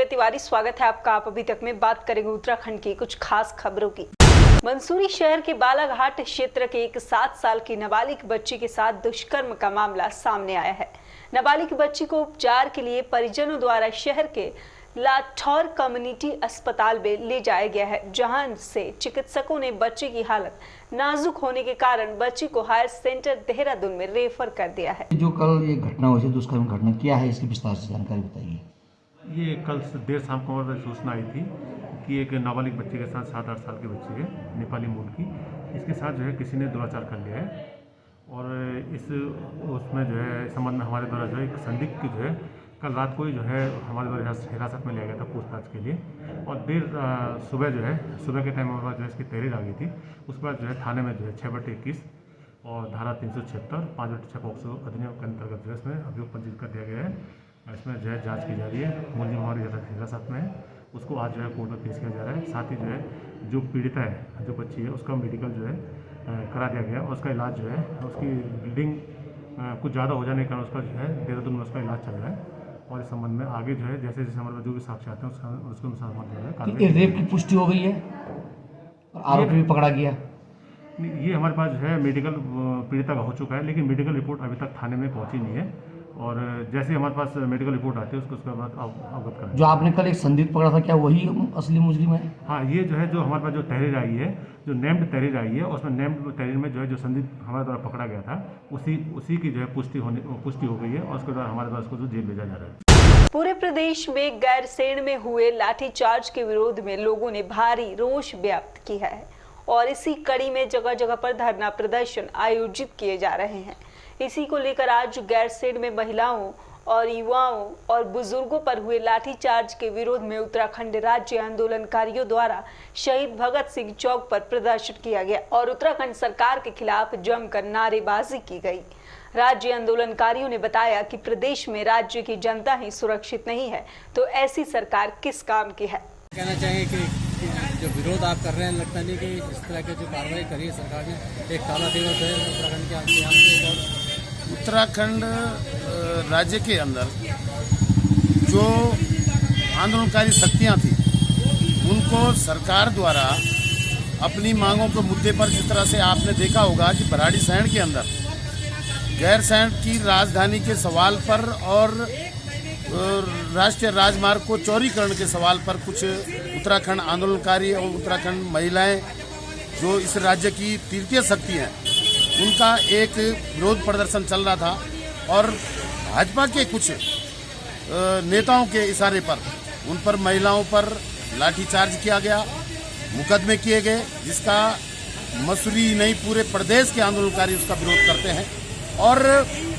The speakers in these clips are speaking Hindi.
दिव्या तिवारी, स्वागत है आपका। आप अभी तक में बात करेंगे उत्तराखंड की कुछ खास खबरों की। मंसूरी शहर के बालाघाट क्षेत्र के एक 7 साल की नाबालिग बच्ची के साथ दुष्कर्म का मामला सामने आया है। नाबालिग बच्ची को उपचार के लिए परिजनों द्वारा शहर के लाठौर कम्युनिटी अस्पताल में ले जाया गया है, जहां से चिकित्सकों ने बच्ची की हालत नाजुक होने के कारण बच्ची को हायर सेंटर देहरादून में रेफर कर दिया है। जो कल ये घटना हुई थी, दुष्कर्म घटना, क्या है इसकी विस्तार से जानकारी बताइए। ये कल देर शाम को हमारे सूचना आई थी कि एक नाबालिग बच्चे के साथ 7-8 साल के बच्चे है, नेपाली मूल की, इसके साथ जो है किसी ने दुराचार कर लिया है। और उसमें जो है संबंध में हमारे द्वारा जो है एक संदिग्ध की जो है कल रात को ही जो है हमारे द्वारा हिरासत में लिया गया था पूछताछ के लिए। और देर सुबह जो है सुबह के टाइम हमारे पास जो है इसकी तहरीर आ गई थी। उस पर जो है थाने में जो है 6/21 और धारा 376 5/6 पॉक्सो अधिनियम के अंतर्गत जो है इसमें अभियोग पंजीकृत कर दिया गया है। इसमें जो है जांच की जा रही है। मुलजिम हमारी हिरासत में है, उसको आज जो है कोर्ट में पेश किया जा रहा है। साथ ही जो है जो पीड़िता है, जो बच्ची है, उसका मेडिकल जो है करा दिया गया और उसका इलाज जो है, उसकी ब्लीडिंग कुछ ज़्यादा हो जाने के कारण उसका जो है देहरादून में उसका इलाज चल रहा है। और इस संबंध में आगे जो है जैसे जैसे हमारे जो भी साक्ष्य आते हैं उसके अनुसार हमारे तो रेप की पुष्टि हो गई है और आरोपी भी पकड़ा गया। ये हमारे पास जो है मेडिकल पीड़िता का हो चुका है, लेकिन मेडिकल रिपोर्ट अभी तक थाने में पहुंची नहीं है। और जैसे हमारे पास मेडिकल रिपोर्ट आती है उसके बाद अवगत करें। जो आपने कल एक संदिग्ध पकड़ा था, क्या वही असली मुजरिम है? हाँ, ये जो है जो हमारे पास जो तहरीर आई है, जो नेम्ड तहरीर आई है, उसमें नेम्ड तहरीर में जो है जो संदिग्ध हमारे द्वारा पकड़ा गया था उसी की जो है पुष्टि हो गई है और उसके द्वारा हमारे पास उसको जो जेल भेजा जा रहा है। पूरे प्रदेश में गैरसैंण में हुए लाठीचार्ज के विरोध में लोगों ने भारी रोष व्यक्त किया है और इसी कड़ी में जगह जगह पर धरना प्रदर्शन आयोजित किए जा रहे हैं। इसी को लेकर आज गैरसैंण में महिलाओं और युवाओं और बुजुर्गों पर हुए लाठीचार्ज के विरोध में उत्तराखंड राज्य आंदोलनकारियों द्वारा शहीद भगत सिंह चौक पर प्रदर्शन किया गया और उत्तराखंड सरकार के खिलाफ जमकर नारेबाजी की गई। राज्य आंदोलनकारियों ने बताया कि प्रदेश में राज्य की जनता ही सुरक्षित नहीं है तो ऐसी सरकार किस काम की है। कहना चाहेंगे कि जो विरोध आप कर रहे हैं, लगता नहीं कि इस तरह की जो कार्रवाई करी है सरकार ने, एक काला दिवस है उत्तराखंड के उत्तराखंड राज्य के अंदर जो आंदोलनकारी शक्तियां थी उनको सरकार द्वारा अपनी मांगों के मुद्दे पर, जिस तरह से आपने देखा होगा कि भराड़ीसैंण के अंदर गैरसैंण की राजधानी के सवाल पर और राष्ट्रीय राजमार्ग को चौड़ीकरण के सवाल पर कुछ उत्तराखंड आंदोलनकारी और उत्तराखंड महिलाएं जो इस राज्य की तृतीय शक्ति हैं, उनका एक विरोध प्रदर्शन चल रहा था और भाजपा के कुछ नेताओं के इशारे पर उन पर महिलाओं पर लाठीचार्ज किया गया, मुकदमे किए गए, जिसका मसूरी नहीं पूरे प्रदेश के आंदोलनकारी उसका विरोध करते हैं। और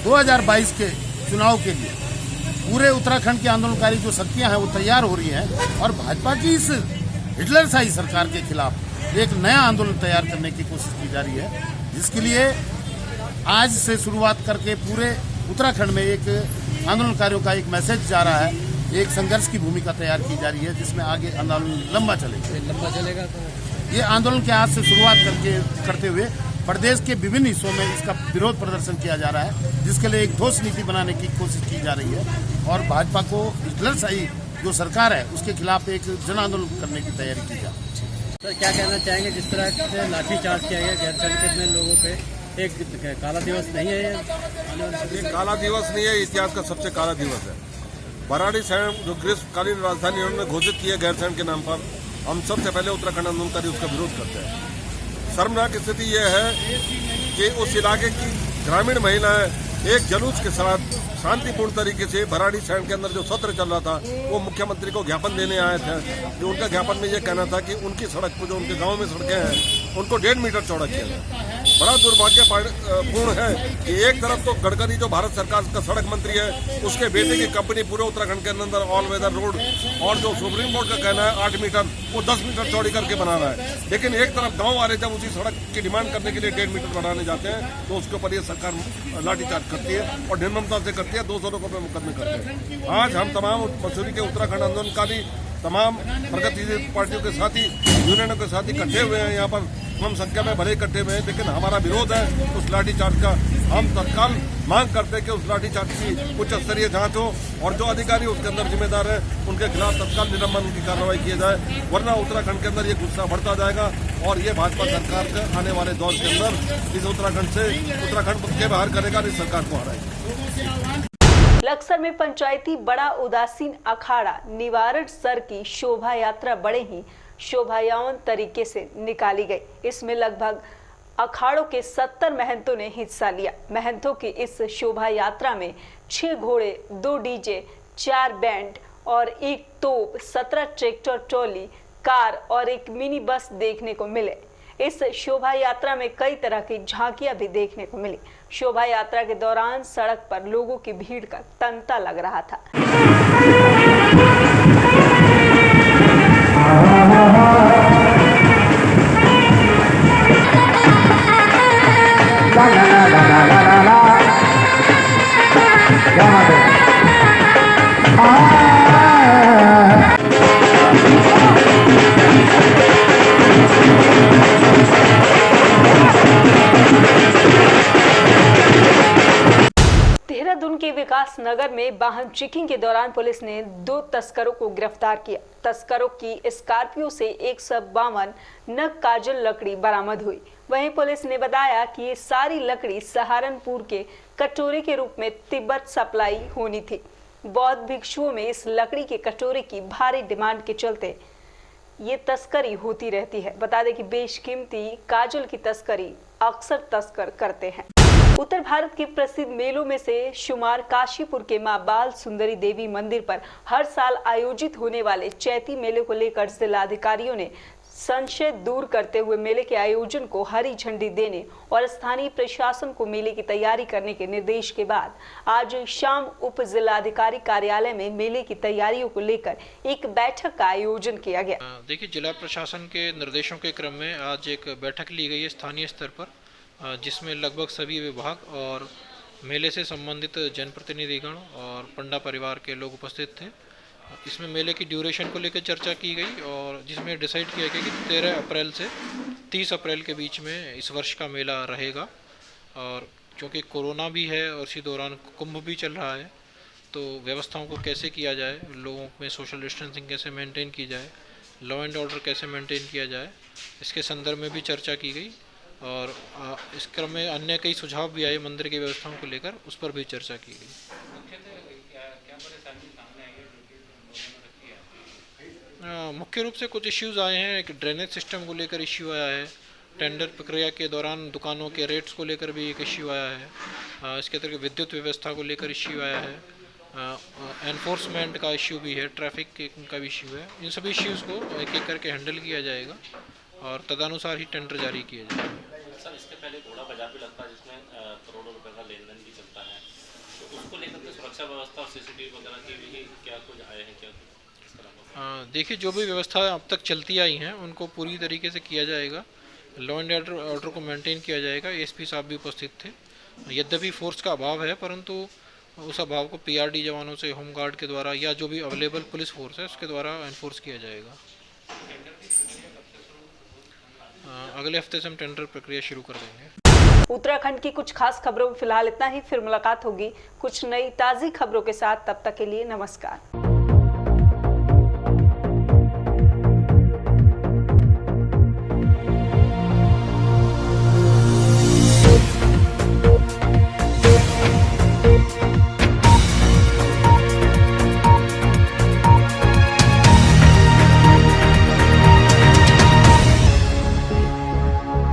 2022 के चुनाव के लिए पूरे उत्तराखंड के आंदोलनकारी जो शक्तियां हैं वो तैयार हो रही हैं और भाजपा की इस हिटलरशाही सरकार के खिलाफ एक नया आंदोलन तैयार करने की कोशिश की जा रही है, जिसके लिए आज से शुरुआत करके पूरे उत्तराखंड में एक आंदोलनकारियों का एक मैसेज जा रहा है, एक संघर्ष की भूमिका तैयार की जा रही है, जिसमें आगे आंदोलन लंबा चलेगा। तो ये आंदोलन के आज से शुरुआत करते हुए प्रदेश के विभिन्न हिस्सों में इसका विरोध प्रदर्शन किया जा रहा है, जिसके लिए एक ठोस नीति बनाने की कोशिश की जा रही है और भाजपा को हिटलरशाही जो सरकार है उसके खिलाफ एक जन आंदोलन करने की तैयारी की जा रही है। सर, क्या कहना चाहेंगे जिस तरह से लाठीचार्ज किया गया गैरसैंण के इतने लोगों पे, एक काला दिवस नहीं है ये काला दिवस नहीं है, इतिहास का सबसे काला दिवस है। भराड़ीसैंण जो ग्रीष्मकालीन राजधानी उन्होंने घोषित की है गैरसैंण के नाम पर, हम सबसे पहले उत्तराखंड आंदोलनकारी उसका विरोध करते हैं। शर्मनाक स्थिति यह है कि उस इलाके की ग्रामीण महिलाएं एक जुलूस के साथ शांतिपूर्ण तरीके से भराड़ीसैंण के अंदर जो सत्र चल रहा था वो मुख्यमंत्री को ज्ञापन देने आए थे। जो उनका ज्ञापन में ये कहना था कि उनकी सड़क को, जो उनके गांव में सड़कें हैं, उनको 1.5 मीटर चौड़ा किया जाए। बड़ा दुर्भाग्यपूर्ण है कि एक तरफ तो गडकरी जो भारत सरकार का सड़क मंत्री है, उसके बेटे की कंपनी पूरे उत्तराखंड के अंदर ऑल वेदर रोड, और जो सुप्रीम कोर्ट का कहना है 8 मीटर, वो 10 मीटर चौड़ी करके बना रहा है। लेकिन एक तरफ गाँव वाले जब उसी सड़क की डिमांड करने के लिए 1.5 मीटर बढ़ाने जाते हैं तो उसके ऊपर ये सरकार लाठीचार्ज करती है और निर्ममता से करती है, 200 लोगों पर मुकदमे करते हैं। आज हम तमाम मसूरी के उत्तराखंड आंदोलनकारी, तमाम प्रगतिशील पार्टियों के साथी, यूनियनों के साथ इकट्ठे हुए हैं यहाँ पर कम संख्या में भले इकट्ठे हुए हैं, लेकिन हमारा विरोध है उस लाठीचार्ज का। हम तत्काल मांग करते हैं कि उस लाठीचार्ज की उच्च स्तरीय जांच हो और जो अधिकारी उसके अंदर जिम्मेदार है उनके खिलाफ तत्काल निलंबन की कार्रवाई की जाए, वरना उत्तराखंड के अंदर ये गुस्सा बढ़ता जाएगा और ये भाजपा सरकार के आने वाले दौर के अंदर इस उत्तराखंड के बाहर करेगा, इस सरकार को हराएगा। लक्सर में पंचायती बड़ा उदासीन अखाड़ा निवारण सर की शोभा यात्रा बड़े ही शोभायावन तरीके से निकाली गई। इसमें लगभग अखाड़ों के 70 महंतों ने हिस्सा लिया। महंतों की इस शोभा यात्रा में 6 घोड़े, 2 डीजे, 4 बैंड और 1 तोप, 17 ट्रैक्टर ट्रॉली, कार और 1 मिनी बस देखने को मिले। इस शोभा यात्रा में कई तरह की झांकियां भी देखने को मिली। शोभा यात्रा के दौरान सड़क पर लोगों की भीड़ का तांता लग रहा था। देहरादून के विकास नगर में वाहन चेकिंग के दौरान पुलिस ने 2 तस्करों को गिरफ्तार किया। तस्करों की स्कॉर्पियो से 152 नग काजल लकड़ी बरामद हुई। वहीं पुलिस ने बताया कि ये सारी लकड़ी सहारनपुर के कटोरे के रूप में तिब्बत सप्लाई होनी थी। बौद्ध भिक्षुओं में इस लकड़ी के कटोरे की भारी डिमांड के चलते ये तस्करी होती रहती है। बता दें कि बेशकीमती काजल की तस्करी अक्सर तस्कर करते हैं। उत्तर भारत के प्रसिद्ध मेलों में से शुमार काशीपुर के मां बाल सुंदरी देवी मंदिर पर हर साल आयोजित होने वाले चैती मेले को लेकर जिलाधिकारियों ने संशय दूर करते हुए मेले के आयोजन को हरी झंडी देने और स्थानीय प्रशासन को मेले की तैयारी करने के निर्देश के बाद आज शाम उप जिलाधिकारी कार्यालय में मेले की तैयारियों को लेकर एक बैठक का आयोजन किया गया। देखिए, जिला प्रशासन के निर्देशों के क्रम में आज एक बैठक ली गई है स्थानीय स्तर पर, जिसमें लगभग सभी विभाग और मेले से संबंधित जनप्रतिनिधिगण और पंडा परिवार के लोग उपस्थित थे। इसमें मेले की ड्यूरेशन को लेकर चर्चा की गई और जिसमें डिसाइड किया गया कि 13 अप्रैल से 30 अप्रैल के बीच में इस वर्ष का मेला रहेगा। और क्योंकि कोरोना भी है और इसी दौरान कुंभ भी चल रहा है, तो व्यवस्थाओं को कैसे किया जाए, लोगों में सोशल डिस्टेंसिंग कैसे मेंटेन की जाए, लॉ एंड ऑर्डर कैसे मेंटेन किया जाए, इसके संदर्भ में भी चर्चा की गई। और इस क्रम में अन्य कई सुझाव भी आए मंदिर की व्यवस्थाओं को लेकर, उस पर भी चर्चा की गई। मुख्य रूप से कुछ इश्यूज आए हैं। एक ड्रेनेज सिस्टम को लेकर इश्यू आया है, टेंडर प्रक्रिया के दौरान दुकानों के रेट्स को लेकर भी एक इश्यू आया है, इसके तरह विद्युत व्यवस्था को लेकर इश्यू आया है, एनफोर्समेंट का इश्यू भी है, ट्रैफिक का भी इश्यू है। इन सभी इश्यूज़ को एक एक करके हैंडल किया जाएगा और तदनुसार ही टेंडर जारी किया जाएगा। सर, इसके पहले घोड़ा बाजार भी लगता है जिसमें करोड़ों रुपए का लेन देन भी चलता है, तो उसको लेकर के सुरक्षा व्यवस्था और सीसीटीवी वगैरह की भी क्या कुछ आए हैं क्या? देखिए, जो भी व्यवस्था अब तक चलती आई हैं उनको पूरी तरीके से किया जाएगा। लॉ एंड ऑर्डर को मेंटेन किया जाएगा। एसपी साहब भी उपस्थित थे। यद्यपि फोर्स का अभाव है, परंतु उस अभाव को पीआरडी जवानों से, होमगार्ड के द्वारा या जो भी अवेलेबल पुलिस फोर्स है उसके द्वारा एनफोर्स किया जाएगा। अगले हफ्ते से हम टेंडर प्रक्रिया शुरू कर देंगे। उत्तराखंड की कुछ खास खबरों में फिलहाल इतना ही। फिर मुलाकात होगी कुछ नई ताज़ी खबरों के साथ। तब तक के लिए नमस्कार।